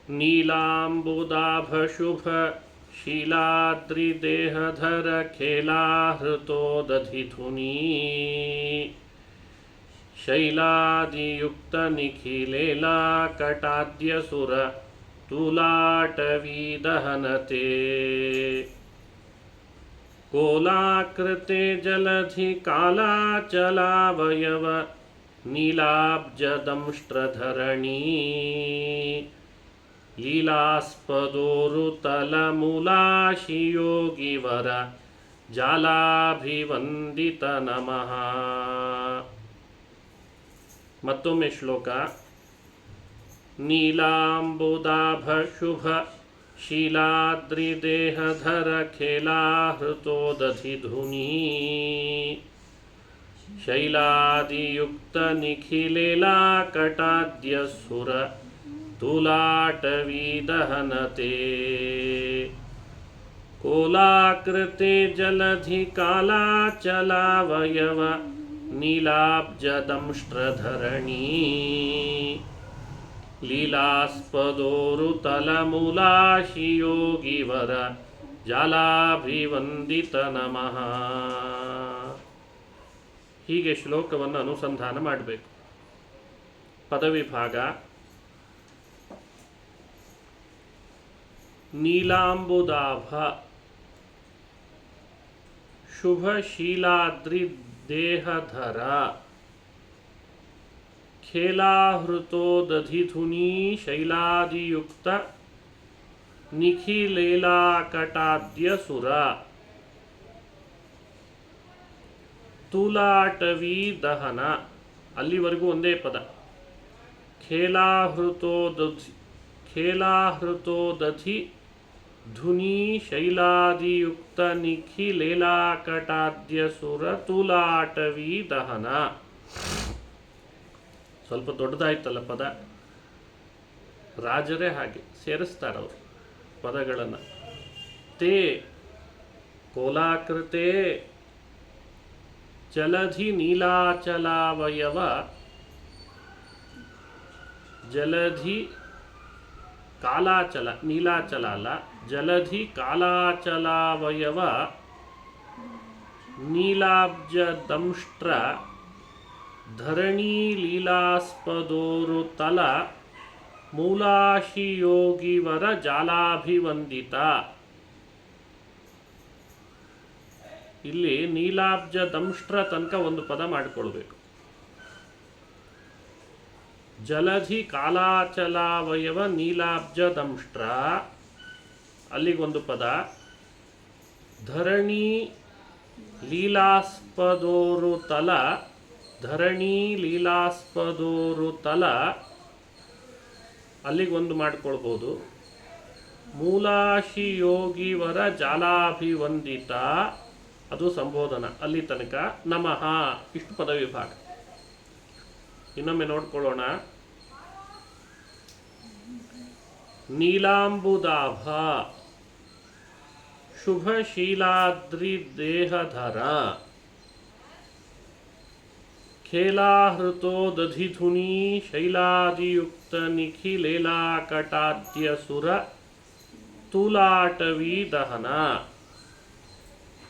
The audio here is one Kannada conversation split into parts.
नीलाम्बुदाभशुभ शीलाद्रिदेहधर खेलाहृतो दधिधुनी शैलादियुक्तनिखिलेलाकटाद्यसुर तुलाटवीदहनते कोलाकृते जलधिकालाचलावयव नीलाब्जदंष्ट्रधरणी लीलास्पदोरुतलमूलाशियोगिवर ಜಾಲಾಭಿವಂದಿತ ನಮಃ. ಮತ್ತೊಮ್ಮೆ ಶ್ಲೋಕ. ನೀಲಾಂಬುದಾಭ ಶುಭ ಶೀಲಾದ್ರಿದೇಹಧರ ಖೇಲಾಹೃತೋದಧಿಧುನಿ ಶೈಲಾದಿಯುಕ್ತ ನಿಖಿಲೇಲಾಕಟಾದ್ಯಸುರ ತುಲಾಟವೀದಹನತೆ ಕೋಲಾಕೃತೆ ಜಲಧಿಕಾಲಾಚಲಾವಯವ ನೀಲಾಬ್ಜದಂಷ್ಟ್ರಧರಣಿ ಲೀಲಾಸ್ಪದೋರುತಲಮೂಲಾಶಿಯೋಗಿವರ ಜಾಲಾಭಿವಂದಿತ ನಮಃ. ಹೀಗೆ ಶ್ಲೋಕವನ್ನು ಅನುಸಂಧಾನ ಮಾಡಬೇಕು. ಪದವಿಭಾಗ. ನೀಲಾಂಬುದಾಭ ಶುಭ ಶೀಲಾದ್ರಿ ದೇಹಧರ ಖೇಲಾಹೃತೋ ದಧಿಧುನಿ ಶೈಲಾದಿಯುಕ್ತ ನಿಖಿಲೇಲಾಕಟಾದ್ಯಸುರ ತುಲಾಟವಿ ದಹನ. ಅಲ್ಲಿವರೆಗೂ ಒಂದೇ ಪದ. ಖೇಲಾಹೃತೋ ದಧಿ ಧುನಿ ಶೈಲಾದಿಯುಕ್ತ ನಿಖಿಲೇಲಾಕಟಾದ್ಯಸುರ ತುಲಾಟವಿ ದಹನ. ಸ್ವಲ್ಪ ದೊಡ್ಡದಾಯ್ತಲ್ಲ ಪದ. ರಾಜರೇ ಹಾಗೆ ಸೇರಿಸ್ತಾರವರು ಪದಗಳನ್ನು. ತೇ ಕೋಲಾಕೃತೆ ಜಲಧಿ ನೀಲಾಚಲಾವಯವ ಜಲಧಿ ಕಾಲಾಚಲ ನೀಲಾಚಲ ಅಲ್ಲ, ಜಲಧಿ ಕಾಲಾಚಲಾವಯವ ನೀಲಾಬ್ಜದಂಷ್ಟ್ರ ಧರಣಿ ಲೀಲಾಸ್ಪದೋರುತಲ ಮೂಲಾಶಿಯೋಗಿವರ ಜಾಲಾಭಿವಂದಿತ. ಇಲ್ಲಿ ನೀಲಾಬ್ಜದಂಷ್ಟ್ರ ತನಕ ಒಂದು ಪದ ಮಾಡಿಕೊಳ್ಬೇಕು. ಜಲಧಿ ಕಾಲಾಚಲಾವಯವ ನೀಲಾಬ್ಜದಂಷ್ಟ್ರ ಅಲ್ಲಿಗೊಂದು ಪದ. ಧರಣಿ ಲೀಲಾಸ್ಪದೋರುತಲ ಧರಣಿ ಲೀಲಾಸ್ಪದೋರುತಲ ಅಲ್ಲಿಗೊಂದು ಮಾಡ್ಕೊಳ್ಬೋದು. ಮೂಲಾಶಿಯೋಗಿವರ ಜಾಲಾಭಿವಂದಿತ ಅದು ಸಂಬೋಧನ. ಅಲ್ಲಿ ತನಕ ನಮಃ. ಇಷ್ಟು ಪದವಿಭಾಗ. ಇನ್ನೊಮ್ಮೆ ನೋಡ್ಕೊಳ್ಳೋಣ. ನೀಲಾಂಬುದಾಭ ಶುಭ ಶೀಲಾದ್ರಿ ದೇಹಧರ ಖೇಲಾಹೃತೋ ದಧಿಧುನಿ ಶೈಲಾದಿಯುಕ್ತ ನಿಖಿಲೇಲಾಕಟಾದ್ಯಸುರ ತುಲಾಟವಿ ದಹನ.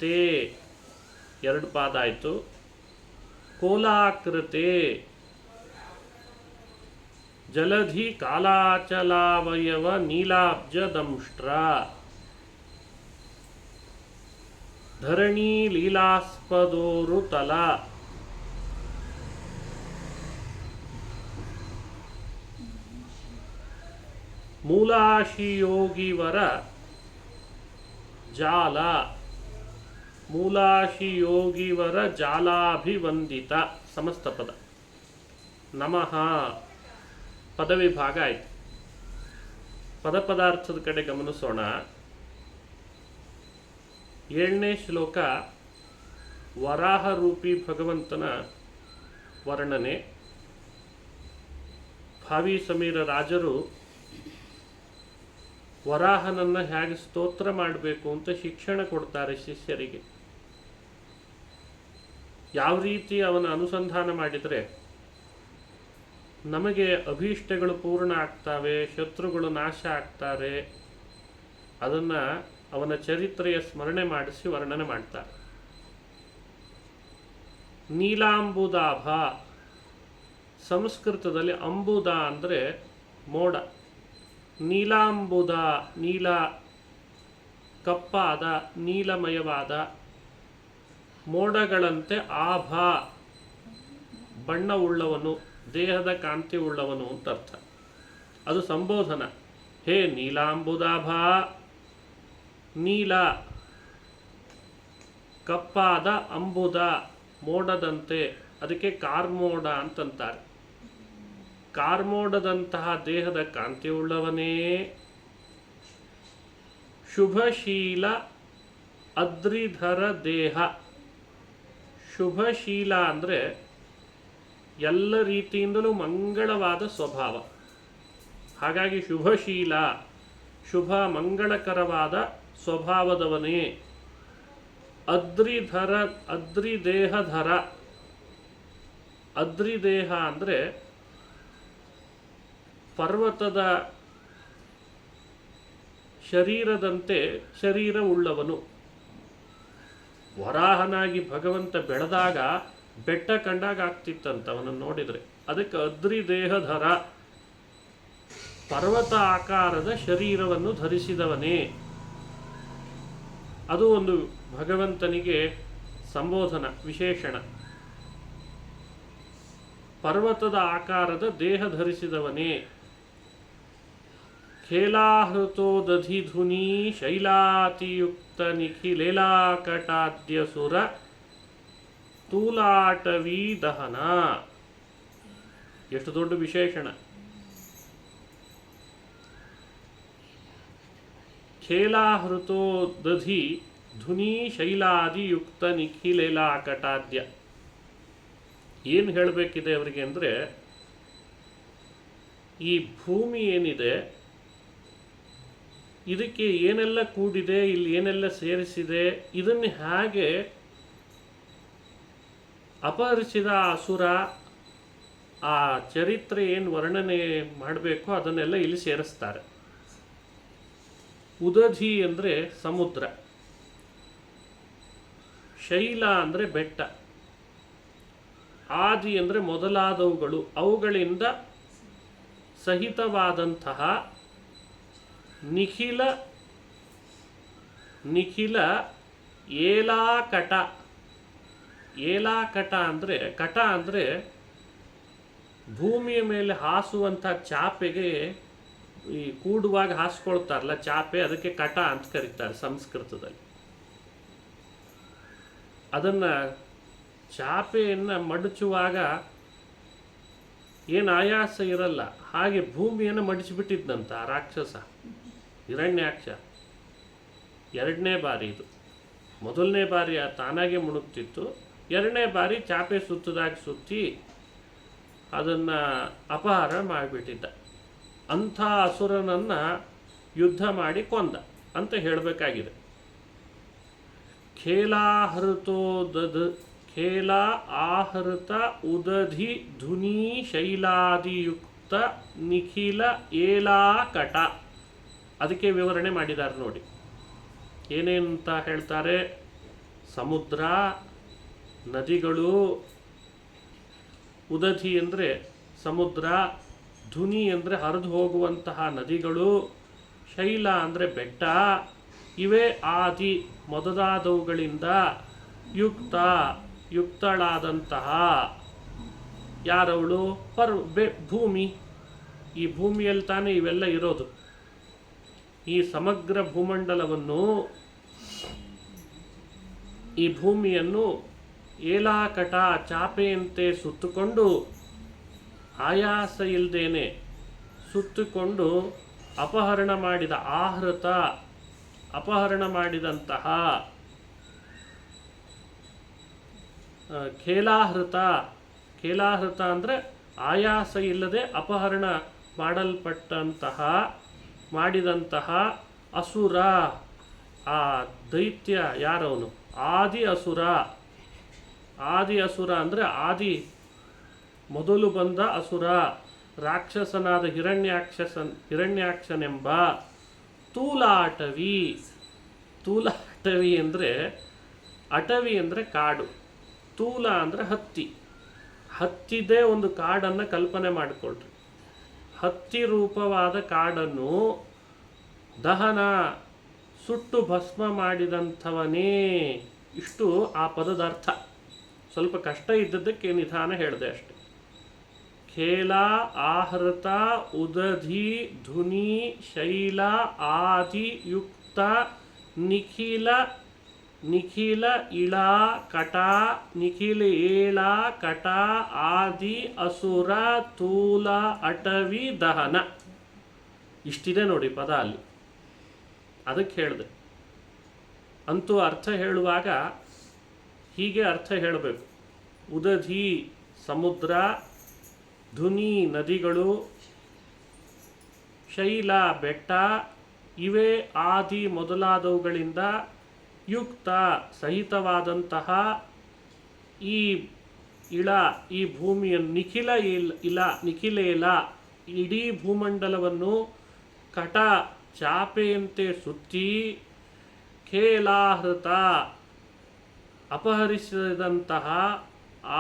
ತೇ ಎರಡು ಪಾದ ಆಯಿತು. ಕೋಲಾಕೃತೆ ಜಲಧಿ ಕಾಲಾಚಲಾವಯವ ನೀಲಾಬ್ಜದಂಷ್ಟ್ರ ಧರಣಿ ಲೀಲಾಸ್ಪದೋರುತಲ ಮೂಲಾಶಿಯೋಗಿವರ ಜಾಲ ಮೂಲಾಶಿಯೋಗಿವರ ಜಾಲಾಭಿವಂದಿತ ಸಮಸ್ತ ಪದ. ನಮಃ ಪದವಿಭಾಗ ಆಯಿತು. ಪದಾರ್ಥದ ಕಡೆ ಗಮನಿಸೋಣ. 7ನೇ ಶ್ಲೋಕ ವರಾಹ ರೂಪಿ ಭಗವಂತನ ವರ್ಣನೆ. ಭಾವಿ ಸಮೀರ ರಾಜರು ವರಾಹನನ್ನು ಹೇಗೆ ಸ್ತೋತ್ರ ಮಾಡಬೇಕು ಅಂತ ಶಿಕ್ಷಣ ಕೊಡ್ತಾರೆ ಶಿಷ್ಯರಿಗೆ. ಯಾವ ರೀತಿ ಅವನ ಅನುಸಂಧಾನ ಮಾಡಿದರೆ ನಮಗೆ ಅಭೀಷ್ಟಗಳು ಪೂರ್ಣ ಆಗ್ತವೆ, ಶತ್ರುಗಳು ನಾಶ ಆಗ್ತಾರೆ, ಅದನ್ನು ಅವನ ಚರಿತ್ರೆಯ ಸ್ಮರಣೆ ಮಾಡಿಸಿ ವರ್ಣನೆ ಮಾಡ್ತಾರೆ. ನೀಲಾಂಬುದಾಭ, ಸಂಸ್ಕೃತದಲ್ಲಿ ಅಂಬುದ ಅಂದರೆ ಮೋಡ. ನೀಲಾಂಬುದ, ನೀಲ ಕಪ್ಪಾದ ನೀಲಮಯವಾದ ಮೋಡಗಳಂತೆ ಆಭ, ಬಣ್ಣವುಳ್ಳವನು, ದೇಹದ ಕಾಂತಿ ಉಳ್ಳವನು ಅಂತ ಅರ್ಥ. ಅದು ಸಂಬೋಧನ. ಹೇ ನೀಲಾಂಬುದಾಭ, ನೀಲ ಕಪ್ಪಾದ ಅಂಬುದ ಮೋಡದಂತೆ, ಅದಕ್ಕೆ ಕಾರ್ಮೋಡ ಅಂತಂತಾರೆ. ಕಾರ್ಮೋಡದಂತಹ ದೇಹದ ಕಾಂತಿಯುಳ್ಳವನೇ, ಶುಭಶೀಲ ಅದ್ರಿಧರ ದೇಹ. ಶುಭಶೀಲ ಅಂದರೆ ಎಲ್ಲ ರೀತಿಯಿಂದಲೂ ಮಂಗಳವಾದ ಸ್ವಭಾವ. ಹಾಗಾಗಿ ಶುಭಶೀಲ, ಶುಭ ಮಂಗಳಕರವಾದ ಸ್ವಭಾವದವನೇ. ಅದ್ರಿಧರ, ಅದ್ರಿದೇಹಧರ. ಅದ್ರಿದೇಹ ಅಂದರೆ ಪರ್ವತದ ಶರೀರದಂತೆ ಶರೀರವುಳ್ಳವನು. ವರಾಹನಾಗಿ ಭಗವಂತ ಬೆಳೆದಾಗ ಬೆಟ್ಟ ಕಂಡಾಗ ಆಗ್ತಿತ್ತಂತ ಅವನನ್ನು ನೋಡಿದರೆ. ಅದಕ್ಕೆ ಅದ್ರಿದೇಹಧರ, ಪರ್ವತ ಆಕಾರದ ಶರೀರವನ್ನು ಧರಿಸಿದವನೇ. ಅದು ಒಂದು ಭಗವಂತನಿಗೆ ಸಂಬೋಧನ, ವಿಶೇಷಣ. ಪರ್ವತದ ಆಕಾರದ ದೇಹ ಧರಿಸಿದವನೇ. ಖೇಲಾಹೃತೋ ದಧಿಧುನಿ ಶೈಲಾತಿಯುಕ್ತ ನಿಖಿಲೇಲಾಕಟಾದ್ಯಸುರ ತೂಲಾಟವೀ ದಹನ. ಎಷ್ಟು ದೊಡ್ಡ ವಿಶೇಷಣ. ಖೇಲಾಹೃತೋ ದಧಿ ಧುನಿ ಶೈಲಾದಿಯುಕ್ತ ನಿಖಿಲೇಲಾಕಟಾದ್ಯ. ಏನು ಹೇಳಬೇಕಿದೆ ಅವರಿಗೆ ಅಂದರೆ, ಈ ಭೂಮಿ ಏನಿದೆ ಇದಕ್ಕೆ ಏನೆಲ್ಲ ಕೂಡಿದೆ, ಇಲ್ಲಿ ಏನೆಲ್ಲ ಸೇರಿಸಿದೆ, ಇದನ್ನು ಹೇಗೆ ಅಪಹರಿಸಿದ ಅಸುರ, ಆ ಚರಿತ್ರೆ ಏನು ವರ್ಣನೆ ಮಾಡಬೇಕು ಅದನ್ನೆಲ್ಲ ಇಲ್ಲಿ ಸೇರಿಸ್ತಾರೆ. ಉದಧಿ ಅಂದರೆ ಸಮುದ್ರ, ಶೈಲ ಅಂದರೆ ಬೆಟ್ಟ, ಆದಿ ಅಂದರೆ ಮೊದಲಾದವುಗಳು, ಅವುಗಳಿಂದ ಸಹಿತವಾದಂತಹ ನಿಖಿಲ ನಿಖಿಲ ಏಲಾಕಟ. ಏಲಾಕಟ ಅಂದರೆ, ಕಟ ಅಂದರೆ ಭೂಮಿಯ ಮೇಲೆ ಹಾಸುವಂಥ ಚಾಪೆಗೆ ಈ ಕೂಡುವಾಗ ಹಾಸ್ಕೊಳ್ತಾರಲ್ಲ ಚಾಪೆ, ಅದಕ್ಕೆ ಕಟ ಅಂತ ಕರೀತಾರೆ ಸಂಸ್ಕೃತದಲ್ಲಿ. ಅದನ್ನು ಚಾಪೆಯನ್ನು ಮಡಚುವಾಗ ಏನು ಆಯಾಸ ಇರಲ್ಲ, ಹಾಗೆ ಭೂಮಿಯನ್ನು ಮಡಿಸಿಬಿಟ್ಟಿದ್ದಂತ ರಾಕ್ಷಸ ಹಿರಣ್ಯಾಕ್ಷ. ಎರಡನೇ ಬಾರಿ ಇದು. ಮೊದಲನೇ ಬಾರಿ ತಾನಾಗೆ ಮುಣುಗ್ತಿತ್ತು, ಎರಡನೇ ಬಾರಿ ಚಾಪೆ ಸುತ್ತದಾಗಿ ಸುತ್ತಿ ಅದನ್ನು ಅಪಹಾರ ಮಾಡಿಬಿಟ್ಟಿದ್ದ. ಅಂಥ ಅಸುರನನ್ನು ಯುದ್ಧ ಮಾಡಿ ಕೊಂದ ಅಂತ ಹೇಳಬೇಕಾಗಿದೆ. ಖೇಲಾಹೃತೋ ಖೇಲ ಆಹೃತ ಉದಧಿ ಧುನಿ ಶೈಲಾದಿಯುಕ್ತ ನಿಖಿಲ ಏಲಾಕಟ. ಅದಕ್ಕೆ ವಿವರಣೆ ಮಾಡಿದ್ದಾರೆ ನೋಡಿ. ಏನೇನಂತ ಹೇಳ್ತಾರೆ? ಸಮುದ್ರ, ನದಿಗಳು, ಉದಧಿ ಅಂದರೆ ಸಮುದ್ರ, ಧುನಿ ಅಂದರೆ ಹರಿದು ಹೋಗುವಂತಹ ನದಿಗಳು, ಶೈಲ ಅಂದರೆ ಬೆಟ್ಟ, ಇವೇ ಆದಿ ಮೊದಲಾದವುಗಳಿಂದ ಯುಕ್ತ ಯುಕ್ತಳಾದಂತಹ ಯಾರವಳು? ಭೂಮಿ. ಈ ಭೂಮಿಯಲ್ಲಿ ತಾನೇ ಇವೆಲ್ಲ ಇರೋದು. ಈ ಸಮಗ್ರ ಭೂಮಂಡಲವನ್ನು, ಈ ಭೂಮಿಯನ್ನು ಏಲಾಕಟ ಚಾಪೆಯಂತೆ ಸುತ್ತುಕೊಂಡು, ಆಯಾಸ ಇಲ್ಲದೇನೆ ಸುತ್ತುಕೊಂಡು ಅಪಹರಣ ಮಾಡಿದ ಆಹೃತ, ಅಪಹರಣ ಮಾಡಿದಂತಹ ಖೇಲಾಹೃತ. ಖೇಲಾಹೃತ ಅಂದರೆ ಆಯಾಸ ಇಲ್ಲದೆ ಅಪಹರಣ ಮಾಡಲ್ಪಟ್ಟಂತಹ ಮಾಡಿದಂತಹ ಅಸುರ. ಆ ದೈತ್ಯ ಯಾರವನು? ಆದಿ ಅಸುರ. ಆದಿ ಅಸುರ ಅಂದರೆ ಆದಿ ಮೊದಲು ಬಂದ ಅಸುರ. ರಾಕ್ಷಸನಾದ ಹಿರಣ್ಯಾಕ್ಷನೆಂಬ ತೂಲಾಟವಿ. ತೂಲಾಟವಿ ಅಂದರೆ, ಅಟವಿ ಅಂದರೆ ಕಾಡು, ತೂಲ ಅಂದರೆ ಹತ್ತಿ. ಹತ್ತಿದೇ ಒಂದು ಕಾಡನ್ನು ಕಲ್ಪನೆ ಮಾಡಿಕೊಳ್ಳ್ರಿ. ಹತ್ತಿ ರೂಪವಾದ ಕಾಡನ್ನು ದಹನ, ಸುಟ್ಟು ಭಸ್ಮ ಮಾಡಿದಂಥವನೇ. ಇಷ್ಟು ಆ ಪದದ ಅರ್ಥ. ಸ್ವಲ್ಪ ಕಷ್ಟ ಇದ್ದದ್ದಕ್ಕೆ ನಿಧಾನ ಹೇಳಿದೆ ಅಷ್ಟೆ. ಖೇಲ ಆಹೃತ ಉದಧಿ ಧುನಿ ಶೈಲ ಆದಿ ಯುಕ್ತ ನಿಖಿಲ ನಿಖಿಲ ಇಳ ಕಟ ನಿಖಿಲ ಏಳ ಕಟ ಆದಿ ಅಸುರ ತೂಲ ಅಟವಿ ದಹನ. ಇಷ್ಟಿದೆ ನೋಡಿ ಪದ ಅಲ್ಲಿ. ಅದಕ್ಕೆ ಹೇಳಿದೆ. ಅಂತೂ ಅರ್ಥ ಹೇಳುವಾಗ ಹೀಗೆ ಅರ್ಥ ಹೇಳಬೇಕು. ಉದಧಿ ಸಮುದ್ರ, ಧುನಿ ನದಿಗಳು, ಶೈಲ ಬೆಟ್ಟ, ಇವೇ ಆದಿ ಮೊದಲಾದವುಗಳಿಂದ ಯುಕ್ತ ಸಹಿತವಾದಂತಹ ಈ ಈ ಭೂಮಿಯನ್ನು ನಿಖಿಲೇಲ ಇಡೀ ಭೂಮಂಡಲವನ್ನು ಕಟ ಚಾಪೆಯಂತೆ ಸುತ್ತಿ, ಖೇಲಾಹೃತ ಅಪಹರಿಸಿದಂತಹ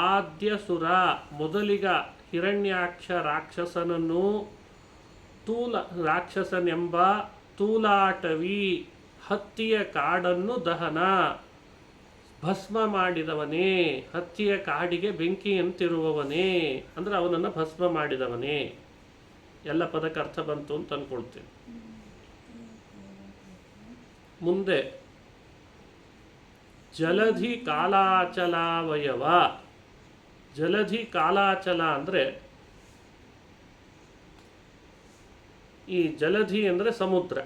ಆದ್ಯಸುರ ಮೊದಲಿಗ ಹಿರಣ್ಯಾಕ್ಷ ರಾಕ್ಷಸನನ್ನು ರಾಕ್ಷಸನೆಂಬ ತೂಲಾಟವಿ ಹತ್ತಿಯ ಕಾಡನ್ನು ದಹನ ಭಸ್ಮ ಮಾಡಿದವನೇ. ಹತ್ತಿಯ ಕಾಡಿಗೆ ಬೆಂಕಿಯಂತಿರುವವನೇ ಅಂದರೆ ಅವನನ್ನು ಭಸ್ಮ ಮಾಡಿದವನೇ. ಎಲ್ಲ ಪದಕ್ಕೆ ಅರ್ಥ ಬಂತು ಅಂತ ಅಂದ್ಕೊಳ್ತೇನೆ. ಮುಂದೆ ಜಲಧಿ ಕಾಲಾಚಲಾವಯವ. ಜಲಧಿ ಕಾಲಾಚಲ ಅಂದರೆ, ಈ ಜಲಧಿ ಅಂದರೆ ಸಮುದ್ರ,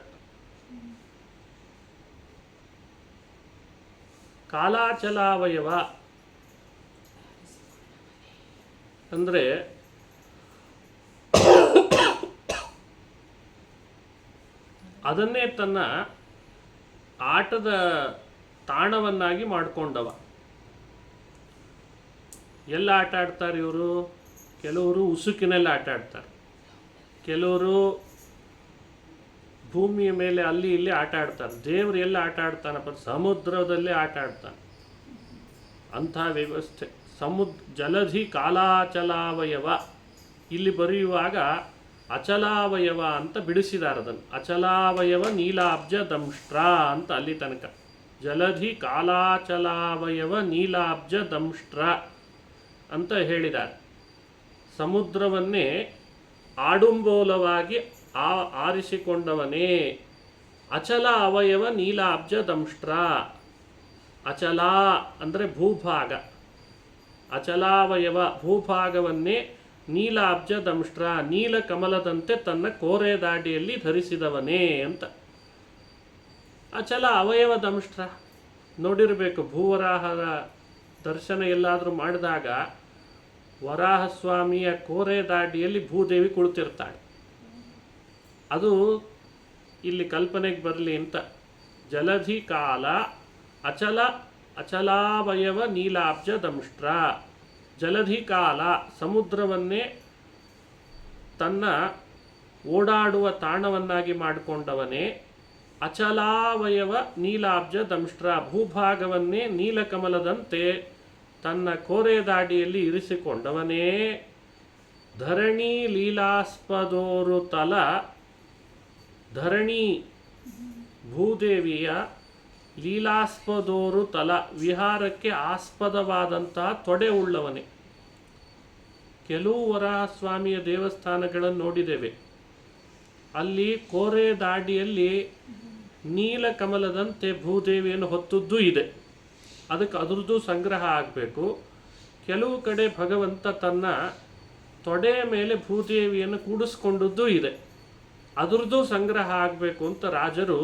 ಕಾಲಾಚಲಾವಯವ ಅಂದರೆ ಅದನ್ನೇ ತನ್ನ ಆಟದ ತಾಣವನ್ನಾಗಿ ಮಾಡಿಕೊಂಡವ. ಎಲ್ಲ ಆಟ ಆಡ್ತಾರೆ ಇವರು. ಕೆಲವರು ಉಸುಕಿನಲ್ಲಿ ಆಟ ಆಡ್ತಾರೆ, ಕೆಲವರು ಭೂಮಿಯ ಮೇಲೆ ಅಲ್ಲಿ ಇಲ್ಲಿ ಆಟ ಆಡ್ತಾರೆ. ದೇವರು ಎಲ್ಲ ಆಟ ಆಡ್ತಾನಪ್ಪ, ಸಮುದ್ರದಲ್ಲೇ ಆಟ ಆಡ್ತಾನೆ. ಅಂಥ ವ್ಯವಸ್ಥೆ ಜಲಧಿ ಕಾಲಾಚಲಾವಯವ. ಇಲ್ಲಿ ಬರೆಯುವಾಗ ಅಚಲಾವಯವ ಅಂತ ಬಿಡಿಸಿದ್ದಾರೆ ಅದನ್ನು. ಅಚಲಾವಯವ ನೀಲಾಬ್ಜ ದಂಷ್ಟ್ರ ಅಂತ ಅಲ್ಲಿ ತನಕ. ಜಲಧಿ ಕಾಲಾಚಲಾವಯವ ನೀಲಾಬ್ಜ ದಂಷ್ಟ್ರ ಅಂತ ಹೇಳಿದ್ದಾರೆ. ಸಮುದ್ರವನ್ನೇ ಆಡುಂಬೋಲವಾಗಿ ಆರಿಸಿಕೊಂಡವನೇ. ಅಚಲ ಅವಯವ ನೀಲಾಬ್ಜ ದಂಷ್ಟ್ರ. ಅಚಲ ಅಂದರೆ ಭೂಭಾಗ, ಅಚಲಾವಯವ ಭೂಭಾಗವನ್ನೇ ನೀಲಾಬ್ಜ ದಂಷ್ಟ್ರ ನೀಲಕಮಲದಂತೆ ತನ್ನ ಕೋರೆ ದಾಡಿಯಲ್ಲಿ ಧರಿಸಿದವನೇ ಅಂತ. ಅಚಲ ಅವಯವ ದಂಷ್ಟ್ರ ನೋಡಿರಬೇಕು. ಭೂವರಾಹದ ದರ್ಶನ ಎಲ್ಲಾದರೂ ಮಾಡಿದಾಗ ವರಾಹಸ್ವಾಮಿಯ ಕೋರೆ ದಾಡಿಯಲ್ಲಿ ಭೂದೇವಿ ಕುಳಿತಿರ್ತಾಳೆ. ಅದು ಇಲ್ಲಿ ಕಲ್ಪನೆಗೆ ಬರಲಿ ಅಂತ. ಜಲಧಿ ಕಾಲ ಅಚಲಾವಯವ ನೀಲಾಬ್ಜ ದಂಷ್ಟ್ರ. ಜಲಧಿ ಕಾಲ ಸಮುದ್ರವನ್ನೇ ತನ್ನ ಓಡಾಡುವ ತಾಣವನ್ನಾಗಿ ಮಾಡಿಕೊಂಡವನೇ. ಅಚಲಾವಯವ ನೀಲಾಬ್ಜ ದಂಷ್ಟ್ರ ಭೂಭಾಗವನ್ನೇ ನೀಲಕಮಲದಂತೆ ತನ್ನ ಕೋರೆ ದಾಡಿಯಲ್ಲಿ ಇರಿಸಿಕೊಂಡವನೇ. ಧರಣಿ ಲೀಲಾಸ್ಪದೋರು ತಲ. ಧರಣಿ ಭೂದೇವಿಯ ಲೀಲಾಸ್ಪದೋರು ತಲ ವಿಹಾರಕ್ಕೆ ಆಸ್ಪದವಾದಂತಹ ತೊಡೆ ಉಳ್ಳವನೇ. ಕೆಲವು ವರಾಹಸ್ವಾಮಿಯ ದೇವಸ್ಥಾನಗಳನ್ನು ನೋಡಿದ್ದೇವೆ. ಅಲ್ಲಿ ಕೋರೆ ದಾಡಿಯಲ್ಲಿ ನೀಲಕಮಲದಂತೆ ಭೂದೇವಿಯನ್ನು ಹೊತ್ತದ್ದು ಇದೆ. ಅದಕ್ಕೆ ಅದರದ್ದು ಸಂಗ್ರಹ ಆಗಬೇಕು. ಕೆಲವು ಕಡೆ ಭಗವಂತ ತನ್ನ ತೊಡೆ ಮೇಲೆ ಭೂದೇವಿಯನ್ನು ಕೂಡಿಸ್ಕೊಂಡದ್ದು ಇದೆ. ಅದರದ್ದು ಸಂಗ್ರಹ ಆಗಬೇಕು ಅಂತ ರಾಜರು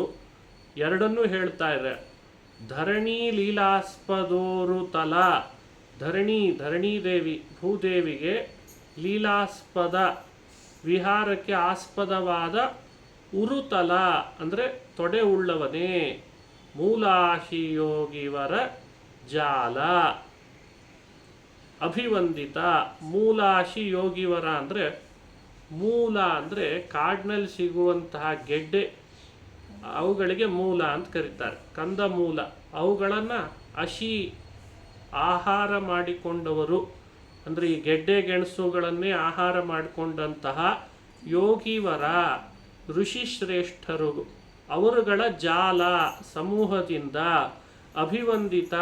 ಎರಡನ್ನೂ ಹೇಳ್ತಾ ಇದ್ದಾರೆ. ಧರಣಿ ಲೀಲಾಸ್ಪದೋರು ತಲ. ಧರಣಿ ದೇವಿ ಭೂದೇವಿಗೆ ಲೀಲಾಸ್ಪದ ವಿಹಾರಕ್ಕೆ ಆಸ್ಪದವಾದ ಉರುತಲ ಅಂದರೆ ತೊಡೆ ಉಳ್ಳವನೇ. ಮೂಲಾಶಿಯೋಗಿವರ ಜಾಲ. ಅಭಿವಂದಿತ. ಮೂಲಾಶಿ ಯೋಗಿವರ ಅಂದರೆ ಮೂಲ ಅಂದರೆ ಕಾಡಿನಲ್ಲಿ ಸಿಗುವಂತಹ ಗೆಡ್ಡೆ, ಅವುಗಳಿಗೆ ಮೂಲ ಅಂತ ಕರೀತಾರೆ, ಕಂದ ಮೂಲ. ಅವುಗಳನ್ನು ಅಶಿ ಆಹಾರ ಮಾಡಿಕೊಂಡವರು, ಅಂದರೆ ಈ ಗೆಡ್ಡೆ ಗೆಣಸುಗಳನ್ನೇ ಆಹಾರ ಮಾಡಿಕೊಂಡಂತಹ ಯೋಗಿವರ ಋಷಿಶ್ರೇಷ್ಠರು ಅವರುಗಳ ಜಾಲ ಸಮೂಹದಿಂದ ಅಭಿವಂದಿತ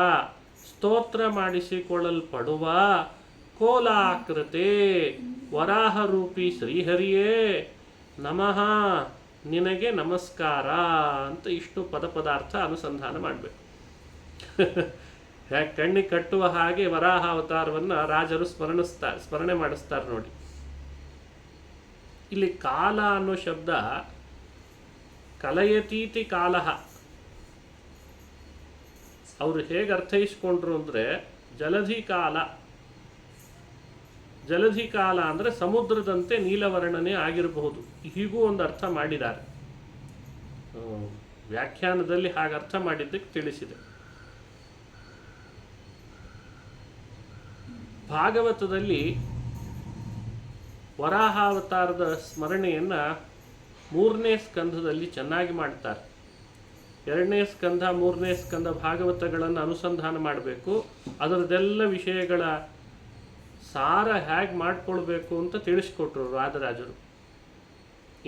ಸ್ತೋತ್ರ ಮಾಡಿಸಿಕೊಳ್ಳಲ್ಪಡುವ ಕೋಲಾಕೃತೆ ವರಾಹರೂಪಿ ಶ್ರೀಹರಿಯೇ ನಮಃ ನಿನಗೆ ನಮಸ್ಕಾರ ಅಂತ ಇಷ್ಟು ಪದಾರ್ಥ ಅನುಸಂಧಾನ ಮಾಡಬೇಕು. ಕಣ್ಣಿಗೆ ಕಟ್ಟುವ ಹಾಗೆ ವರಾಹ ಅವತಾರವನ್ನು ರಾಜರು ಸ್ಮರಣೆ ಮಾಡಿಸ್ತಾರೆ ನೋಡಿ. ಇಲ್ಲಿ ಕಾಲ ಅನ್ನೋ ಶಬ್ದ ಕಲಯತೀತಿ ಕಾಲ, ಅವರು ಹೇಗೆ ಅರ್ಥೈಸ್ಕೊಂಡ್ರು ಅಂದರೆ ಜಲಧಿ ಕಾಲ. ಜಲಧಿ ಕಾಲ ಅಂದರೆ ಸಮುದ್ರದಂತೆ ನೀಲವರ್ಣನೆ ಆಗಿರಬಹುದು, ಹೀಗೂ ಒಂದು ಅರ್ಥ ಮಾಡಿದ್ದಾರೆ. ವ್ಯಾಖ್ಯಾನದಲ್ಲಿ ಹಾಗೆ ಅರ್ಥ ಮಾಡಿದ್ದಕ್ಕೆ ತಿಳಿಸಿದೆ. ಭಾಗವತದಲ್ಲಿ ವರಾಹಾವತಾರದ ಸ್ಮರಣೆಯನ್ನು 3ನೇ ಸ್ಕಂಧದಲ್ಲಿ ಚೆನ್ನಾಗಿ ಮಾಡ್ತಾರೆ. 2ನೇ ಸ್ಕಂಧ 3ನೇ ಸ್ಕಂಧ ಭಾಗವತಗಳನ್ನು ಅನುಸಂಧಾನ ಮಾಡಬೇಕು. ಅದರದೆಲ್ಲ ವಿಷಯಗಳ ಸಾರ ಹೇಗೆ ಮಾಡ್ಕೊಳ್ಬೇಕು ಅಂತ ತಿಳಿಸ್ಕೊಟ್ರು ರಾಜರಾಜರು.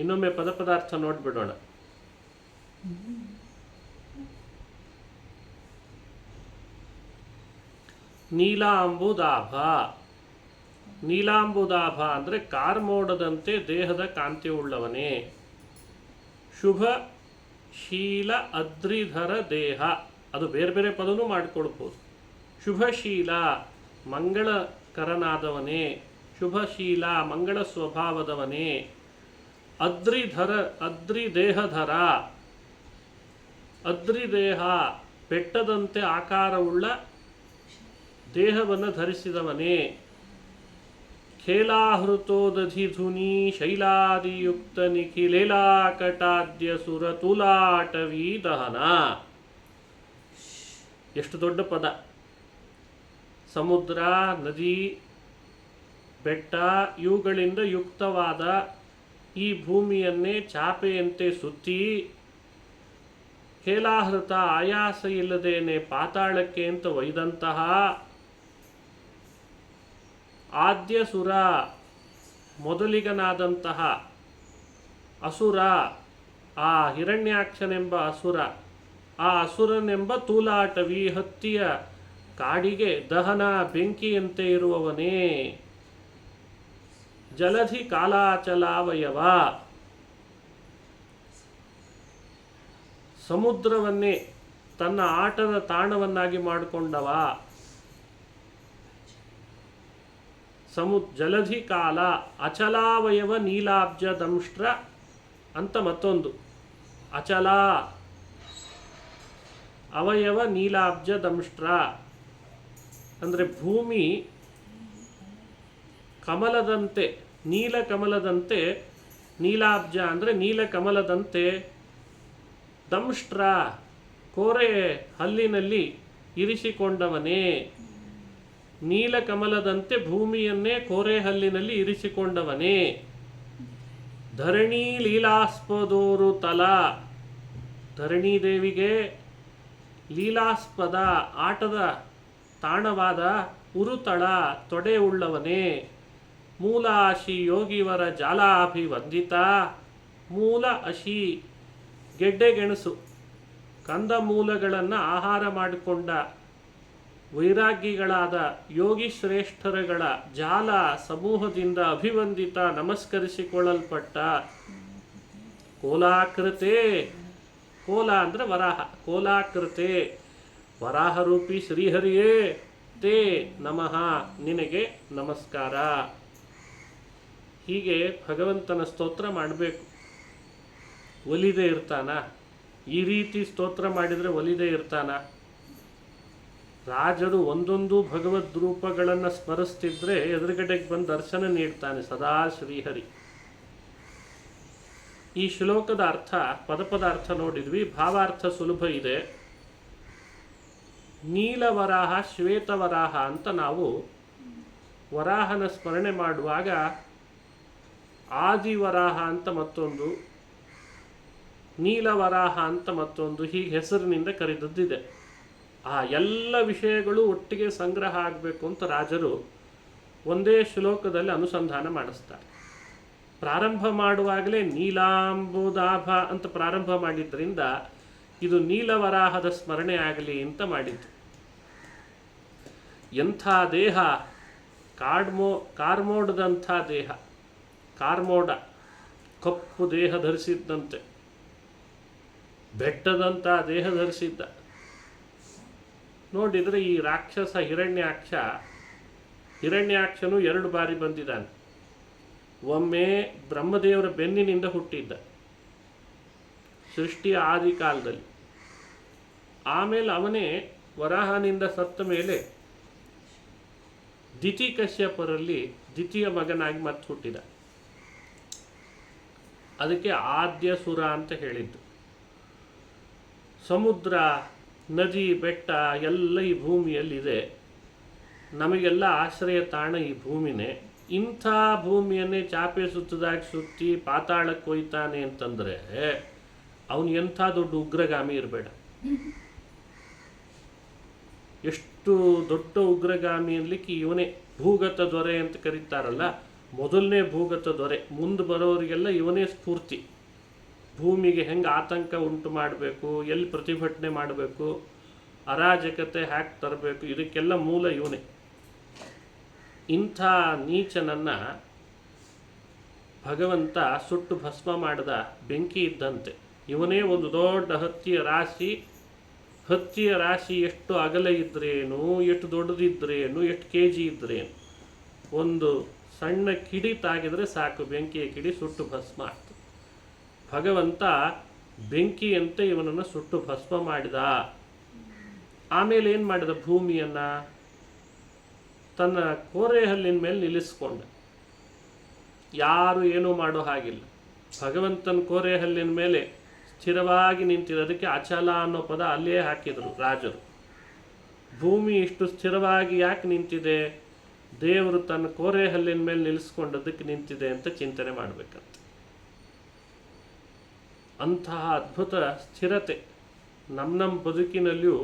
ಇನ್ನೊಮ್ಮೆ ಪದಾರ್ಥ ನೋಡ್ಬಿಡೋಣ. ನೀಲಾಂಬುದಾಭ. ನೀಲಾಂಬುದಾಭ ಅಂದರೆ ಕಾರ್ಮೋಡದಂತೆ ದೇಹದ ಕಾಂತಿ ಉಳ್ಳವನೇ. ಶುಭ ಶೀಲ ಅದ್ರಿಧರ ದೇಹ, ಅದು ಬೇರೆ ಬೇರೆ ಪದನೂ ಮಾಡಿಕೊಡ್ಬೋದು. ಶುಭಶೀಲ ಮಂಗಳಕರನಾದವನೇ, ಶುಭಶೀಲ ಮಂಗಳ ಸ್ವಭಾವದವನೇ. ಅದ್ರಿದೇಹಧರ, ಅದ್ರಿದೇಹ ಬೆಟ್ಟದಂತೆ ಆಕಾರವುಳ್ಳ ದೇಹವನ್ನು ಧರಿಸಿದವನೇ. ಖೇಲಾಹೃತೋದಧಿಧುನಿ ಶೈಲಾದಿಯುಕ್ತ ನಿಖಿಲೇಲಾಕಟಾದ್ಯ ಸುರತುಲಾಟವೀ ದಹನ. ಎಷ್ಟು ದೊಡ್ಡ ಪದ! ಸಮುದ್ರ, ನದಿ, ಬೆಟ್ಟ ಇವುಗಳಿಂದ ಯುಕ್ತವಾದ ಈ ಭೂಮಿಯನ್ನೇ ಚಾಪೆಯಂತೆ ಸುತ್ತಿ ಖೇಲಾಹೃತ ಆಯಾಸ ಇಲ್ಲದೇನೆ ಪಾತಾಳಕ್ಕೆ ಅಂತ ಒಯ್ದಂತಹ ಆದ್ಯಸುರ ಮೊದಲಿಗನಾದಂತಹ ಅಸುರ, ಆ ಹಿರಣ್ಯಾಕ್ಷನೆಂಬ ಅಸುರ, ಆ ಅಸುರನೆಂಬ ತೂಲಾಟವಿ ಹತ್ತಿಯ ಕಾಡಿಗೆ ದಹನ ಬೆಂಕಿಯಂತೆ ಇರುವವನೇ. ಜಲಧಿ ಕಾಲಾಚಲಾವಯವ, ಸಮುದ್ರವನ್ನೇ ತನ್ನ ಆಟದ ತಾಣವನ್ನಾಗಿ ಮಾಡಿಕೊಂಡವ. ಜಲಧಿ ಕಾಲ, ಅಚಲಾವಯವ ನೀಲಾಬ್ಜ ದಂಷ್ಟ್ರ ಅಂತ ಮತ್ತೊಂದು. ಅಚಲ ಅವಯವ ನೀಲಾಬ್ಜ ದಂಷ್ಟ್ರ ಅಂದರೆ ಭೂಮಿ ಕಮಲದಂತೆ, ನೀಲಕಮಲದಂತೆ, ನೀಲಾಬ್ಜ ಅಂದರೆ ನೀಲಕಮಲದಂತೆ, ದಂಷ್ಟ್ರ ಕೋರೆ ಹಲ್ಲಿನಲ್ಲಿ ಇರಿಸಿಕೊಂಡವನೇ. ನೀಲಕಮಲದಂತೆ ಭೂಮಿಯನ್ನೇ ಕೋರೆ ಹಲ್ಲಿನಲ್ಲಿ ಇರಿಸಿಕೊಂಡವನೇ. ಧರಣಿ ಲೀಲಾಸ್ಪದೋರು ತಲ, ಧರಣಿ ದೇವಿಗೆ ಲೀಲಾಸ್ಪದ ಆಟದ ತಾಣವಾದ ಉರುತಳ ತೊಡೆ ಉಳ್ಳವನೇ. ಮೂಲ ಅಶಿ ಯೋಗಿವರ ಜಾಲಾಭಿವಂದಿತ. ಮೂಲ ಅಶಿ ಗೆಡ್ಡೆ ಗೆಣಸು, ಕಂದ ಮೂಲಗಳನ್ನು ಆಹಾರ ಮಾಡಿಕೊಂಡ ವೈರಾಗ್ಯಿಗಳಾದ ಯೋಗಿ ಶ್ರೇಷ್ಠರುಗಳ ಜಾಲ ಸಮೂಹದಿಂದ ಅಭಿವಂದಿತ ನಮಸ್ಕರಿಸಿಕೊಳ್ಳಲ್ಪಟ್ಟ ಕೋಲಾಕೃತೆ. ಕೋಲ ಅಂದರೆ ವರಾಹ, ಕೋಲಾಕೃತೆ ವರಾಹರೂಪಿ ಶ್ರೀಹರಿಯೇ ತೇ ನಮಃ ನಿನಗೆ ನಮಸ್ಕಾರ. ಹೀಗೆ ಭಗವಂತನ ಸ್ತೋತ್ರ ಮಾಡಬೇಕು. ಒಲಿದೇ ಇರ್ತಾನ? ಈ ರೀತಿ ಸ್ತೋತ್ರ ಮಾಡಿದರೆ ಒಲಿದೇ ಇರ್ತಾನ? ರಾಜರು ಒಂದೊಂದು ಭಗವದ್ ರೂಪಗಳನ್ನು ಸ್ಮರಿಸ್ತಿದ್ರೆ ಎದುರುಗಡೆಗೆ ಬಂದು ದರ್ಶನ ನೀಡ್ತಾನೆ ಸದಾ ಶ್ರೀಹರಿ. ಈ ಶ್ಲೋಕದ ಅರ್ಥ, ಪದಾರ್ಥ ನೋಡಿದ್ವಿ. ಭಾವಾರ್ಥ ಸುಲಭ ಇದೆ. ನೀಲವರಾಹ, ಶ್ವೇತವರಾಹ ಅಂತ ನಾವು ವರಾಹನ ಸ್ಮರಣೆ ಮಾಡುವಾಗ ಆದಿವರಾಹ ಅಂತ ಮತ್ತೊಂದು, ನೀಲವರಾಹ ಅಂತ ಮತ್ತೊಂದು, ಹೀಗೆ ಹೆಸರಿನಿಂದ ಕರೆದದ್ದಿದೆ. ಆ ಎಲ್ಲ ವಿಷಯಗಳು ಒಟ್ಟಿಗೆ ಸಂಗ್ರಹ ಆಗಬೇಕು ಅಂತ ರಾಜರು ಒಂದೇ ಶ್ಲೋಕದಲ್ಲಿ ಅನುಸಂಧಾನ ಮಾಡಿಸ್ತಾರೆ. ಪ್ರಾರಂಭ ಮಾಡುವಾಗಲೇ ನೀಲಾಂಬುದಾಭ ಅಂತ ಪ್ರಾರಂಭ ಮಾಡಿದ್ರಿಂದ ಇದು ನೀಲವರಾಹದ ಸ್ಮರಣೆ ಆಗಲಿ ಅಂತ ಮಾಡಿದ್ದು. ಎಂಥ ದೇಹ, ಕಾರ್ಮೋಡದಂಥ ದೇಹ, ಕಾರ್ಮೋಡ ಕಪ್ಪು ದೇಹ ಧರಿಸಿದ್ದಂತೆ, ಬೆಟ್ಟದಂಥ ದೇಹ ಧರಿಸಿದ್ದ. ನೋಡಿದರೆ ಈ ರಾಕ್ಷಸ ಹಿರಣ್ಯಾಕ್ಷನು 2 ಬಾರಿ ಬಂದಿದ್ದಾನೆ. ಒಮ್ಮೆ ಬ್ರಹ್ಮದೇವರ ಬೆನ್ನಿನಿಂದ ಹುಟ್ಟಿದ್ದ ಸೃಷ್ಟಿಯ ಆದಿ ಕಾಲದಲ್ಲಿ. ಆಮೇಲೆ ಅವನೇ ವರಾಹನಿಂದ ಸತ್ತ ಮೇಲೆ ದಿತಿ ಕಶ್ಯಪರಲ್ಲಿ ದ್ವಿತೀಯ ಮಗನಾಗಿ ಮತ್ತೆ ಹುಟ್ಟಿದ. ಅದಕ್ಕೆ ಆದ್ಯಸುರ ಅಂತ ಹೇಳಿದ್ದು. ಸಮುದ್ರ, ನದಿ, ಬೆಟ್ಟ ಎಲ್ಲ ಈ ಭೂಮಿಯಲ್ಲಿದೆ. ನಮಗೆಲ್ಲ ಆಶ್ರಯ ತಾಣ ಈ ಭೂಮಿನೇ. ಇಂಥ ಭೂಮಿಯನ್ನೇ ಚಾಪೆ ಸುತ್ತದಾಗಿ ಸುತ್ತಿ ಪಾತಾಳಕ್ಕೆ ಹೋಯ್ತಾನೆ ಅಂತಂದರೆ ಅವನು ಎಂಥ ದೊಡ್ಡ ಉಗ್ರಗಾಮಿ ಇರಬೇಡ. ಎಷ್ಟು ದೊಡ್ಡ ಉಗ್ರಗಾಮಿ ಅನ್ಲಿಕ್ಕೆ ಇವನೇ ಭೂಗತ ದೊರೆ ಅಂತ ಕರೀತಾರಲ್ಲ, ಮೊದಲನೇ ಭೂಗತ ದೊರೆ. ಮುಂದೆ ಬರೋರಿಗೆಲ್ಲ ಇವನೇ ಸ್ಫೂರ್ತಿ. ಭೂಮಿಗೆ ಹೆಂಗೆ ಆತಂಕ ಉಂಟು ಮಾಡಬೇಕು, ಎಲ್ಲಿ ಪ್ರತಿಭಟನೆ ಮಾಡಬೇಕು, ಅರಾಜಕತೆ ಹ್ಯಾಕ್ ತರಬೇಕು, ಇದಕ್ಕೆಲ್ಲ ಮೂಲ ಇವನೇ. ಇಂಥ ನೀಚನನ್ನು ಭಗವಂತ ಸುಟ್ಟು ಭಸ್ಮ ಮಾಡಿದ. ಬೆಂಕಿ ಇದ್ದಂತೆ ಇವನೇ ಒಂದು ದೊಡ್ಡ ಹತ್ತಿಯ ರಾಶಿ ಎಷ್ಟು ಅಗಲ ಇದ್ರೇನು, ಎಷ್ಟು ದೊಡ್ಡದಿದ್ರೇನು, ಎಷ್ಟು kg ಇದ್ರೇನು, ಒಂದು ಸಣ್ಣ ಕಿಡಿ ತಾಗಿದ್ರೆ ಸಾಕು, ಬೆಂಕಿಯ ಕಿಡಿ ಸುಟ್ಟು ಭಸ್ಮ ಆಗ್ತದೆ. ಭಗವಂತ ಬೆಂಕಿಯಂತೆ ಇವನನ್ನು ಸುಟ್ಟು ಭಸ್ಮ ಮಾಡಿದ. ಆಮೇಲೆ ಏನು ಮಾಡಿದ? ಭೂಮಿಯನ್ನು ತನ್ನ ಕೋರೆ ಹಲ್ಲಿನ ಮೇಲೆ ನಿಲ್ಲಿಸ್ಕೊಂಡ. ಯಾರು ಏನೂ ಮಾಡೋ ಹಾಗಿಲ್ಲ. ಭಗವಂತನ ಕೋರೆ ಹಲ್ಲಿನ ಮೇಲೆ ಸ್ಥಿರವಾಗಿ ನಿಂತಿರೋದಕ್ಕೆ ಅಚಲ ಅನ್ನೋ ಪದ ಅಲ್ಲೇ ಹಾಕಿದರು ರಾಜರು. ಭೂಮಿ ಇಷ್ಟು ಸ್ಥಿರವಾಗಿ ಯಾಕೆ ನಿಂತಿದೆ? ದೇವರು ತನ್ನ ಕೋರೆ ಹಲ್ಲಿನ ಮೇಲೆ ನಿಲ್ಲಿಸ್ಕೊಂಡದಕ್ಕೆ ನಿಂತಿದೆ ಅಂತ ಚಿಂತನೆ ಮಾಡಬೇಕಂತ. ಅಂತಹ ಅದ್ಭುತ ಸ್ಥಿರತೆ ನಮ್ಮ ಬದುಕಿನಲ್ಲಿಯೂ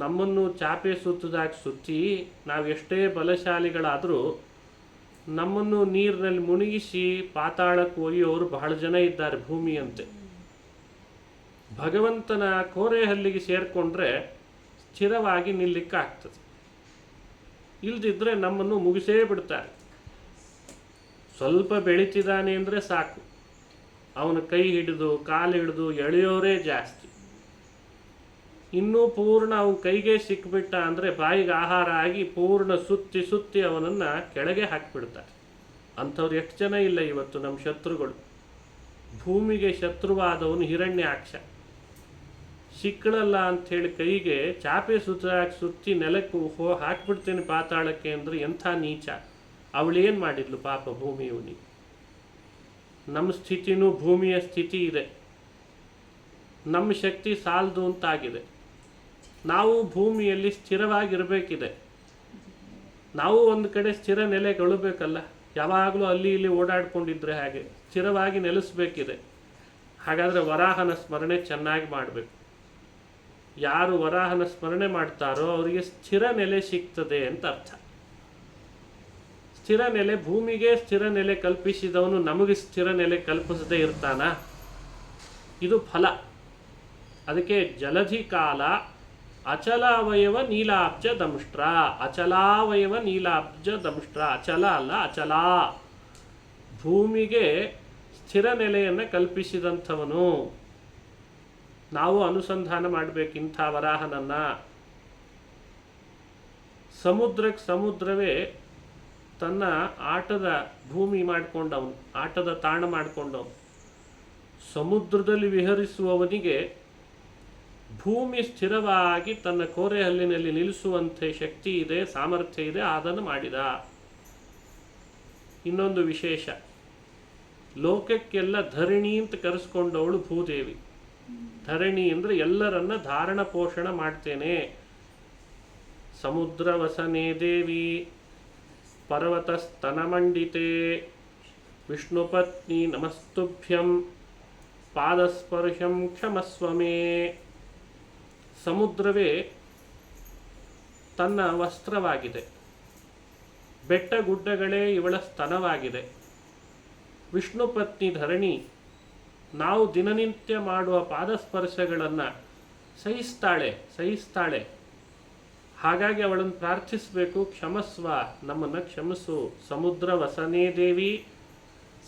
ನಮ್ಮನ್ನು ಚಾಪೆ ಸುತ್ತದಾಗಿ ಸುತ್ತಿ, ನಾವು ಎಷ್ಟೇ ಬಲಶಾಲಿಗಳಾದರೂ ನಮ್ಮನ್ನು ನೀರಿನಲ್ಲಿ ಮುಳುಗಿಸಿ ಪಾತಾಳಕ್ಕೆ ಒಯ್ಯೋರು ಬಹಳ ಜನ ಇದ್ದಾರೆ ಭೂಮಿಯಂತೆ. ಭಗವಂತನ ಕೋರೆ ಹಲ್ಲಿಗೆ ಸೇರಿಕೊಂಡ್ರೆ ಸ್ಥಿರವಾಗಿ ನಿಲ್ಲಿಕ್ಕಾಗ್ತದೆ. ಇಲ್ದಿದ್ರೆ ನಮ್ಮನ್ನು ಮುಗಿಸೇ ಬಿಡ್ತಾರೆ. ಸ್ವಲ್ಪ ಬೆಳೀತಿದ್ದಾನೆ ಅಂದರೆ ಸಾಕು, ಅವನ ಕೈ ಹಿಡಿದು ಕಾಲು ಹಿಡಿದು ಎಳೆಯೋರೇ ಜಾಸ್ತಿ. ಇನ್ನೂ ಪೂರ್ಣ ಅವನ ಕೈಗೆ ಸಿಕ್ಬಿಟ್ಟ ಅಂದರೆ ಬಾಯಿಗೆ ಆಹಾರ ಆಗಿ ಪೂರ್ಣ ಸುತ್ತಿ ಅವನನ್ನು ಕೆಳಗೆ ಹಾಕಿಬಿಡ್ತಾರೆ. ಅಂಥವ್ರು ಎಷ್ಟು ಜನ ಇಲ್ಲ ಇವತ್ತು ನಮ್ಮ ಶತ್ರುಗಳು. ಭೂಮಿಗೆ ಶತ್ರುವಾದವನು ಹಿರಣ್ಯಾಕ್ಷ. ಸಿಕ್ಕಳಲ್ಲ ಅಂಥೇಳಿ ಕೈಗೆ ಚಾಪೆ ಸುತ್ತಿ ನೆಲಕ್ಕೆ ಹಾಕಿಬಿಡ್ತೇನೆ ಪಾತಾಳಕ್ಕೆ ಅಂದರೆ ಎಂಥ ನೀಚ. ಅವಳೇನು ಮಾಡಿದ್ಲು ಪಾಪ ಭೂಮಿಯವನಿಗೆ. ನಮ್ಮ ಸ್ಥಿತಿನೂ ಭೂಮಿಯ ಸ್ಥಿತಿ ಇದೆ. ನಮ್ಮ ಶಕ್ತಿ ಸಾಲದು ಅಂತಾಗಿದೆ. ನಾವು ಭೂಮಿಯಲ್ಲಿ ಸ್ಥಿರವಾಗಿರಬೇಕಿದೆ. ನಾವು ಒಂದು ಕಡೆ ಸ್ಥಿರ ನೆಲೆಗೊಳ್ಳಬೇಕಲ್ಲ. ಯಾವಾಗಲೂ ಅಲ್ಲಿ ಇಲ್ಲಿ ಓಡಾಡ್ಕೊಂಡಿದ್ರೆ ಹಾಗೆ ಸ್ಥಿರವಾಗಿ ನೆಲೆಸಬೇಕಿದೆ. ಹಾಗಾದರೆ ವರಾಹನ ಸ್ಮರಣೆ ಚೆನ್ನಾಗಿ ಮಾಡಬೇಕು. ಯಾರು ವರಾಹನ ಸ್ಮರಣೆ ಮಾಡ್ತಾರೋ ಅವರಿಗೆ ಸ್ಥಿರ ನೆಲೆ ಸಿಗ್ತದೆ ಅಂತ ಅರ್ಥ. ಸ್ಥಿರ ನೆಲೆ, ಭೂಮಿಗೆ ಸ್ಥಿರ ನೆಲೆ ಕಲ್ಪಿಸಿದವನು ನಮಗೆ ಸ್ಥಿರ ನೆಲೆ ಕಲ್ಪಿಸದೇ ಇರ್ತಾನ? ಇದು ಫಲ. ಅದಕ್ಕೆ ಜಲಧಿ ಕಾಲ ಅಚಲಾವಯವ ನೀಲಾಬ್ಜ ದಂಷ್ಟ್ರ. ಅಚಲಾವಯವ ನೀಲಾಬ್ಜ ದಂಷ್ಟ್ರ. ಅಚಲ ಅಲ್ಲ, ಅಚಲ. ಭೂಮಿಗೆ ಸ್ಥಿರ ನೆಲೆಯನ್ನು ಕಲ್ಪಿಸಿದಂಥವನು. ನಾವು ಅನುಸಂಧಾನ ಮಾಡಬೇಕಿಂಥ ವರಾಹನನ್ನ. ಸಮುದ್ರವೇ ತನ್ನ ಆಟದ ಭೂಮಿ ಮಾಡಿಕೊಂಡವನು, ಆಟದ ತಾಣ ಮಾಡಿಕೊಂಡವನು. ಸಮುದ್ರದಲ್ಲಿ ವಿಹರಿಸುವವನಿಗೆ ಭೂಮಿ ಸ್ಥಿರವಾಗಿ ತನ್ನ ಕೋರೆ ಹಲ್ಲಿನಲ್ಲಿ ನಿಲ್ಲಿಸುವಂತೆ ಶಕ್ತಿ ಇದೆ, ಸಾಮರ್ಥ್ಯ ಇದೆ. ಅದನ್ನು ಮಾಡಿದ. ಇನ್ನೊಂದು ವಿಶೇಷ, ಲೋಕಕ್ಕೆಲ್ಲ ಧರಣಿ ಅಂತ ಕರೆಸ್ಕೊಂಡವಳು ಭೂದೇವಿ. ಧರಣಿ ಅಂದರೆ ಎಲ್ಲರನ್ನ ಧಾರಣ ಪೋಷಣ ಮಾಡ್ತೇನೆ. ಸಮುದ್ರ ವಸನೆ ದೇವಿ, ಪರ್ವತ ಸ್ತನಮಂಡಿತೆ, ವಿಷ್ಣುಪತ್ನಿ ನಮಸ್ತುಭ್ಯಂ ಪಾದಸ್ಪರ್ಶಂ ಕ್ಷಮಸ್ವ ಮೇ. ಸಮುದ್ರವೇ ತನ್ನ ವಸ್ತ್ರವಾಗಿದೆ, ಬೆಟ್ಟ ಗುಡ್ಡಗಳೇ ಇವಳ ಸ್ತನವಾಗಿದೆ. ವಿಷ್ಣು ಪತ್ನಿ ಧರಣಿ ನಾವು ದಿನನಿತ್ಯ ಮಾಡುವ ಪಾದಸ್ಪರ್ಶಗಳನ್ನು ಸಹಿಸ್ತಾಳೆ. ಹಾಗಾಗಿ ಅವಳನ್ನು ಪ್ರಾರ್ಥಿಸಬೇಕು, ಕ್ಷಮಸ್ವ, ನಮ್ಮನ್ನು ಕ್ಷಮಿಸು. ಸಮುದ್ರ ವಸನೇ ದೇವಿ,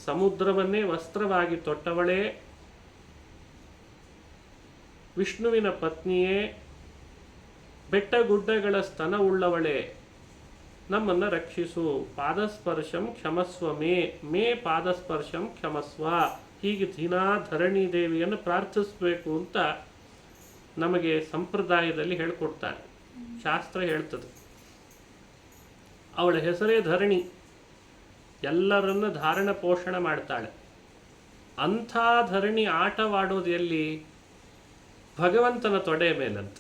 ಸಮುದ್ರವನ್ನೇ ವಸ್ತ್ರವಾಗಿ ತೊಟ್ಟವಳೇ, ವಿಷ್ಣುವಿನ ಪತ್ನಿಯೇ, ಬೆಟ್ಟ ಗುಡ್ಡಗಳ ಸ್ತನ ಉಳ್ಳವಳೇ, ನಮ್ಮನ್ನು ರಕ್ಷಿಸು. ಪಾದಸ್ಪರ್ಶಂ ಕ್ಷಮಸ್ವ ಮೇ ಪಾದಸ್ಪರ್ಶಂ ಕ್ಷಮಸ್ವ. ಹೀಗೆ ದಿನಾ ಧರಣಿ ದೇವಿಯನ್ನು ಪ್ರಾರ್ಥಿಸಬೇಕು ಅಂತ ನಮಗೆ ಸಂಪ್ರದಾಯದಲ್ಲಿ ಹೇಳ್ಕೊಡ್ತಾರೆ, ಶಾಸ್ತ್ರ ಹೇಳ್ತದೆ. ಅವಳ ಹೆಸರೇ ಧರಣಿ, ಎಲ್ಲರನ್ನ ಧಾರಣ ಪೋಷಣ ಮಾಡ್ತಾಳೆ. ಅಂಥ ಧರಣಿ ಆಟವಾಡೋದು ಎಲ್ಲಿ? ಭಗವಂತನ ತೊಡೆ ಮೇಲಂತ.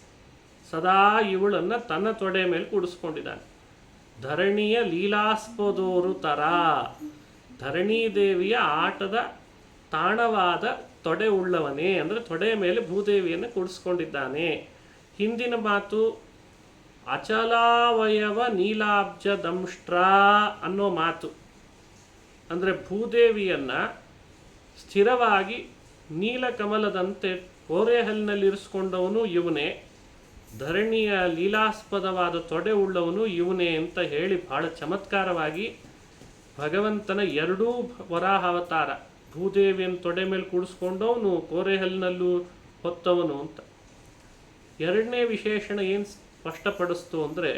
ಸದಾ ಇವಳನ್ನು ತನ್ನ ತೊಡೆ ಮೇಲೆ ಕೂಡಿಸ್ಕೊಂಡಿದ್ದಾನೆ. ಧರಣಿಯ ಲೀಲಾಸ್ಪದೋರು ತರ, ಧರಣಿ ದೇವಿಯ ಆಟದ ತಾಣವಾದ ತೊಡೆ ಉಳ್ಳವನೇ, ಅಂದರೆ ತೊಡೆ ಮೇಲೆ ಭೂದೇವಿಯನ್ನು ಕೂಡಿಸ್ಕೊಂಡಿದ್ದಾನೆ. ಹಿಂದಿನ ಮಾತು ಅಚಲಾವಯವ ನೀಲಾಬ್ಜ ದಂಷ್ಟ್ರ ಅನ್ನೋ ಮಾತು. ಅಂದರೆ ಭೂದೇವಿಯನ್ನು ಸ್ಥಿರವಾಗಿ ನೀಲಕಮಲದಂತೆ ಕೋರೆಹಲ್ಲಿನಲ್ಲಿ ಇರಿಸ್ಕೊಂಡವನು ಇವನೇ, ಧರಣಿಯ ಲೀಲಾಸ್ಪದವಾದ ತೊಡೆ ಉಳ್ಳವನು ಇವನೇ ಅಂತ ಹೇಳಿ ಬಹಳ ಚಮತ್ಕಾರವಾಗಿ ಭಗವಂತನ ಎರಡೂ ವರಾಹ ಅವತಾರ, ಭೂದೇವಿಯನ್ನು ತೊಡೆ ಮೇಲೆ ಕೂಡಿಸ್ಕೊಂಡವನು, ಕೋರೆಹಲ್ಲಿನಲ್ಲೂ ಹೊತ್ತವನು ಅಂತ. ಎರಡನೇ ವಿಶೇಷಣ ಏನು ಸ್ಪಷ್ಟಪಡಿಸ್ತು ಅಂದರೆ,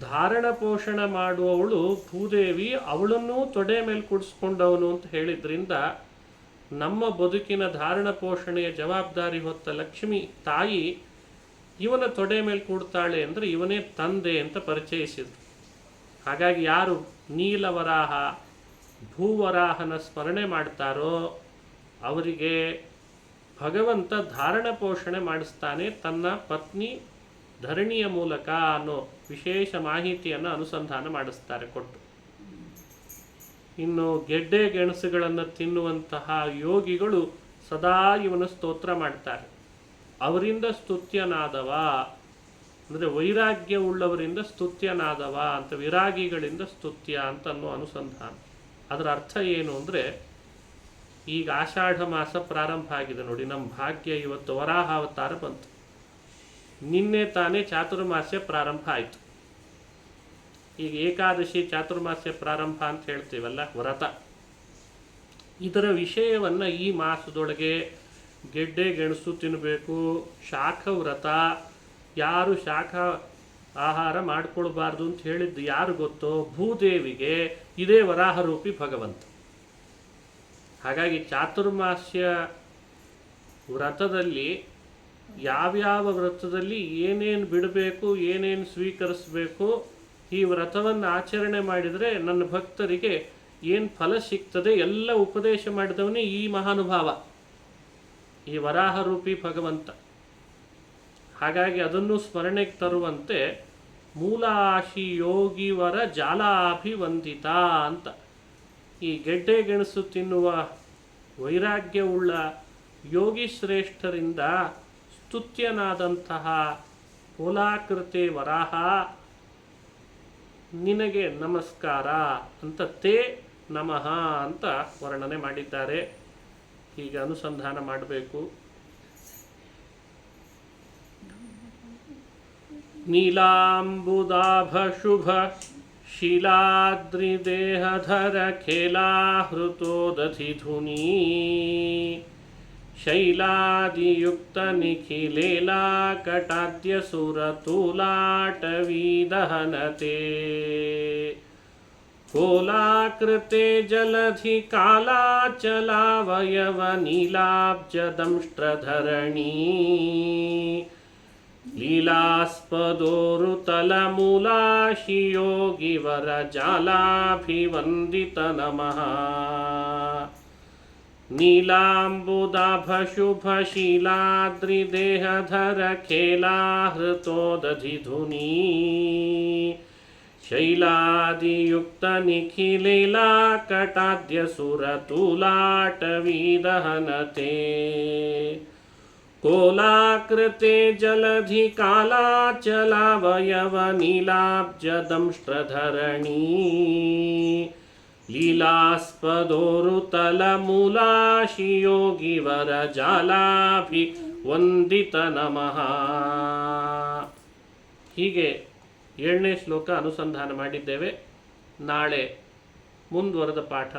ಧಾರಣ ಪೋಷಣ ಮಾಡುವವಳು ಭೂದೇವಿ, ಅವಳನ್ನೂ ತೊಡೆ ಮೇಲೆ ಕೂಡಿಸ್ಕೊಂಡವನು ಅಂತ ಹೇಳಿದ್ರಿಂದ ನಮ್ಮ ಬದುಕಿನ ಧಾರಣ ಪೋಷಣೆಯ ಜವಾಬ್ದಾರಿ ಹೊತ್ತ ಲಕ್ಷ್ಮಿ ತಾಯಿ ಇವನ ತೊಡೆ ಮೇಲೆ ಕೂಡ್ತಾಳೆ ಅಂದರೆ ಇವನೇ ತಂದೆ ಅಂತ ಪರಿಚಯಿಸಿದ್ರು. ಹಾಗಾಗಿ ಯಾರು ನೀಲವರಾಹ ಭೂವರಾಹನ ಸ್ಮರಣೆ ಮಾಡ್ತಾರೋ ಅವರಿಗೆ ಭಗವಂತ ಧಾರಣ ಪೋಷಣೆ ಮಾಡಿಸ್ತಾನೆ ತನ್ನ ಪತ್ನಿ ಧರಣಿಯ ಮೂಲಕ ಅನ್ನೋ ವಿಶೇಷ ಮಾಹಿತಿಯನ್ನು ಅನುಸಂಧಾನ ಮಾಡಿಸ್ತಾರೆ ಕೊಟ್ಟು. ಇನ್ನು ಗೆಡ್ಡೆ ಗೆಣಸುಗಳನ್ನು ತಿನ್ನುವಂತಹ ಯೋಗಿಗಳು ಸದಾ ಇವನ ಸ್ತೋತ್ರ ಮಾಡ್ತಾರೆ. ಅವರಿಂದ ಸ್ತುತ್ಯನಾದವ ಅಂದರೆ ವೈರಾಗ್ಯ ಉಳ್ಳವರಿಂದ ಸ್ತುತ್ಯನಾದವ ಅಂತ, ವಿರಾಗಿಗಳಿಂದ ಸ್ತುತ್ಯ ಅಂತ ಅನ್ನೋ ಅನುಸಂಧಾನ. ಅದರ ಅರ್ಥ ಏನು ಅಂದರೆ, ಈಗ ಆಷಾಢ ಮಾಸ ಪ್ರಾರಂಭ ಆಗಿದೆ ನೋಡಿ, ನಮ್ಮ ಭಾಗ್ಯ ಇವತ್ತು ವರಾಹಾವತಾರ ಬಂತು. ನಿನ್ನೆ ತಾನೇ ಚಾತುರ್ಮಾಸ್ಯ ಪ್ರಾರಂಭ ಆಯಿತು. ಈಗ ಏಕಾದಶಿ ಚಾತುರ್ಮಾಸ್ಯ ಪ್ರಾರಂಭ ಅಂತ ಹೇಳ್ತೀವಲ್ಲ, ವ್ರತ. ಇದರ ವಿಷಯವನ್ನು ಈ ಮಾಸದೊಳಗೆ ಗೆಡ್ಡೆ ಗೆಣಸು ತಿನ್ನಬೇಕು, ಶಾಖ ವ್ರತ, ಯಾರು ಶಾಖ ಆಹಾರ ಮಾಡ್ಕೊಳ್ಬಾರ್ದು ಅಂತ ಹೇಳಿದ್ದು ಯಾರು ಗೊತ್ತೋ? ಭೂದೇವಿಗೆ. ಇದೇ ವರಾಹರೂಪಿ ಭಗವಂತ. ಹಾಗಾಗಿ ಚಾತುರ್ಮಾಸ್ಯ ವ್ರತದಲ್ಲಿ ಯಾವ್ಯಾವ ವ್ರತದಲ್ಲಿ ಏನೇನು ಬಿಡಬೇಕು, ಏನೇನು ಸ್ವೀಕರಿಸಬೇಕು, ಈ ವ್ರತವನ್ನು ಆಚರಣೆ ಮಾಡಿದರೆ ನನ್ನ ಭಕ್ತರಿಗೆ ಏನು ಫಲ ಸಿಗ್ತದೆ ಎಲ್ಲ ಉಪದೇಶ ಮಾಡಿದವನೇ ಈ ಮಹಾನುಭಾವ, ಈ ವರಾಹರೂಪಿ ಭಗವಂತ. ಹಾಗಾಗಿ ಅದನ್ನು ಸ್ಮರಣೆಗೆ ತರುವಂತೆ ಮೂಲಾಶಿ ಯೋಗಿವರ ಜಾಲಾಭಿವಂದಿತ ಅಂತ, ಈ ಗೆಡ್ಡೆ ಗೆಣಸು ತಿನ್ನುವ ವೈರಾಗ್ಯವುಳ್ಳ ಯೋಗಿ ಶ್ರೇಷ್ಠರಿಂದ ಸ್ತುತ್ಯನಾದಂತಹ ಕೋಲಾಕೃತೆ ವರಾಹ ನಿನಗೆ ನಮಸ್ಕಾರ ಅಂತ ತೇ ನಮಃ ಅಂತ ವರ್ಣನೆ ಮಾಡಿದ್ದಾರೆ. ಹೀಗೆ ಅನುಸಂಧಾನ ಮಾಡಬೇಕು. ನೀಲಾಂಬುದಾಭ ಶುಭ ಶಿಲಾದ್ರಿದೇಹಧರ ಖೇಲಾಹೃತೋದಧಿಧುನೀ ಶೈಲಾದಿಯುಕ್ತ ನಿಖಿಲೇಲಾ ಕಟಾದ್ಯ ಸುರತೂಲಾಟವೀದಹನತೆ ಕೋಲಾಕೃತೆ ಜಲಧಿ ಕಾಲಾಚಲಾವಯವ ನೀಲಾಬ್ಜದಂಷ್ಟ್ರಧರಣೀ ಲೀಲಾಸ್ಪದೋರುತಲಮೂಲಾಶಿಯೋಗಿವರ ಜಾಲಾಭಿವಂದಿತ ನಮಃ. ನೀಲಾಂಬುದಾಭಶುಭಶೀಲಾದ್ರಿದೇಹಧರ ಖೇಲಾಹೃತೋದಧಿಧುನೀ ಶೈಲಾದಿಯುಕ್ತ ನಿಖಿಲೀಲಾ ಕಟಾದ್ಯ ಸುರತುಲಾಟವೀದಹನತೆ ಕೋಲಾಕೃತೆ ಜಲಧಿ ಕಾಲಾಚಲಾವಯವ ನೀಲಾಬ್ಜದಂಷ್ಟ್ರಧರಣೀ ಲೀಲಾಸ್ಪದೋರುತಲಮೂಲಾಶಿಯೋಗಿವರ ಜಾಲಾಭಿ ವಂದಿತ ನಮಃ. ಹೀಗೆ 7ನೇ ಶ್ಲೋಕ ಅನುಸಂಧಾನ ಮಾಡಿದ್ದೇವೆ. ನಾಳೆ ಮುಂದುವರೆದ ಪಾಠ